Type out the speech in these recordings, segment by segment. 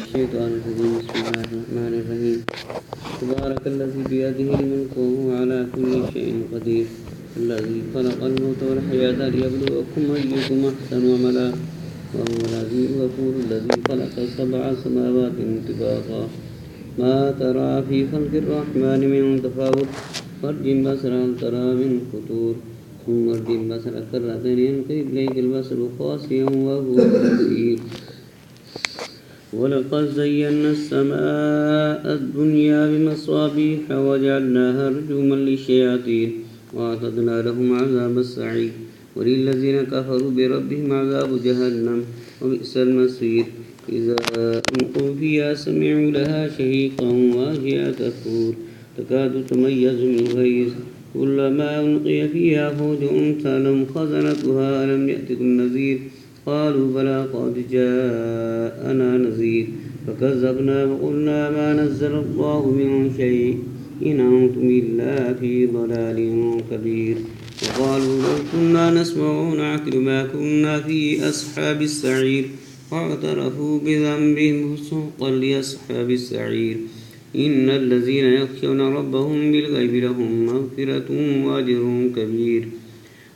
الشيطان الرجيم. بسم الله الرحمن الرحيم. تبارك الذي بيده الملك وهو على كل شيء قدير. الذي خلق الموت والحياة ليبلوكم أيكم أحسن عملا وهو العزيز الغفور. الذي خلق 7 سماوات طباقا ما ترى في خلق الرحمن من تفاوت فارجع البصر هل ترى من فطور ثم ارجع البصر كرتين ينقلب إليك البصر خاسئا وهو حسير. ولقد زينا السماء الدنيا بمصابيح وجعلناها رجوما للشياطين وأعتدنا لهم عذاب السعير. وللذين كفروا بربهم عذاب جهنم وبئس المصير. إذا ألقوا فيها سمعوا لها شهيقا وهي تفور تكاد تميز من الغيظ كلما ألقي فيها فوج سألهم خزنتها ألم يأتكم نذير قالوا بلى قد جاءنا نذير فكذبنا وقلنا ما نزل الله من شيء إن أنتم إلا في ضلال كبير. وقالوا لو كنا نسمع ونعقل ما كنا في أصحاب السعير واعترفوا بذنبهم فسوقا لأصحاب السعير. إن الذين يخشون ربهم بالغيب لهم مغفرة وأجر كبير.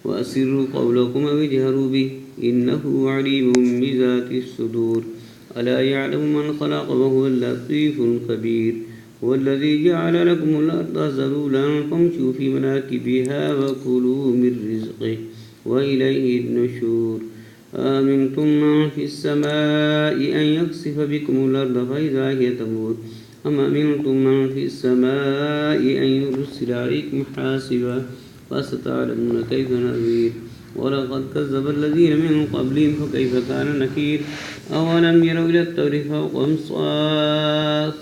وأسروا قولكم أو اجهروا به إنه عليم بذات الصدور. ألا يعلم من خلق وهو اللطيف الخبير. هو الذي جعل لكم الأرض ذلولا فامشوا في مناكبها وكلوا من رزقه وإليه النشور. آمنتم من في السماء أن يخسف بكم الأرض فإذا هي تمور أم أمنتم من في السماء أن يرسل عليكم حاسبا فستعلمون كيف نذير. ولقد كذب الذين من قبلهم فكيف كان نكير. أولم يروا إلى الطير فوقهم صافات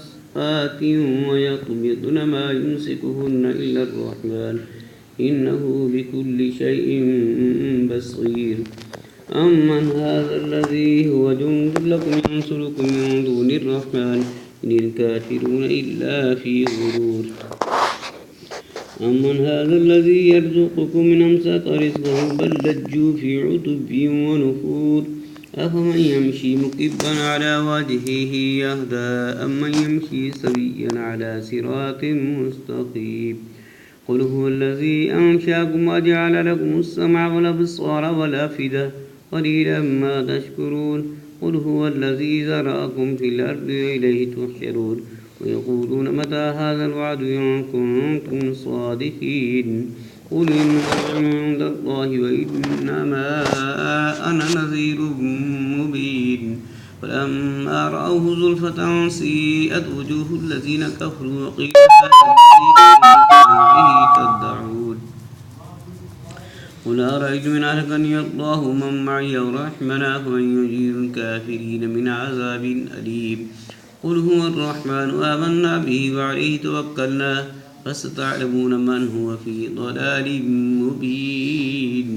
ويقبضن ما يمسكهن إلا الرحمن إنه بكل شيء بصير. أمن هذا الذي هو جند لكم ينصركم من دون الرحمن إن الكافرون إلا في غرور. أمن هذا الذي يرزقكم من أمسك رزقه بل لجوا في عتب ونفور. أفمن يمشي مكبا على وجهه يهدى أمن يمشي سويا على صراط مستقيم. قل هو الذي أنشأكم وجعل لكم السمع والأبصار والأفئدة قليلا ما تشكرون. قل هو الذي ذرأكم في الأرض وإليه تحشرون. ويقولون متى هذا الوعد إن كنتم صادقين. قل إنما العلم عند الله وإنما أنا نذير مبين. فلما رأوه زلفة سيئت وجوه الذين كفروا وقيل هذا الذي كنتم به تدعون. قل أرأيتم إن أهلكني الله ومن معي أو رحمنا فمن يجير الكافرين من عذاب أليم. قل هو الرحمن آمنا به وعليه توكلنا فستعلمون من هو في ضلال مبين.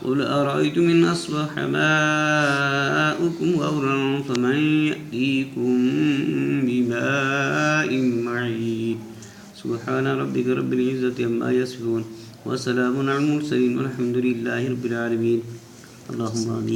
قل أرأيتم إن أصبح ماؤكم غورا فمن يأتيكم بماء معين. سبحان ربك رب العزة عما يصفون وسلام على المرسلين والحمد لله رب العالمين. اللهم آمين.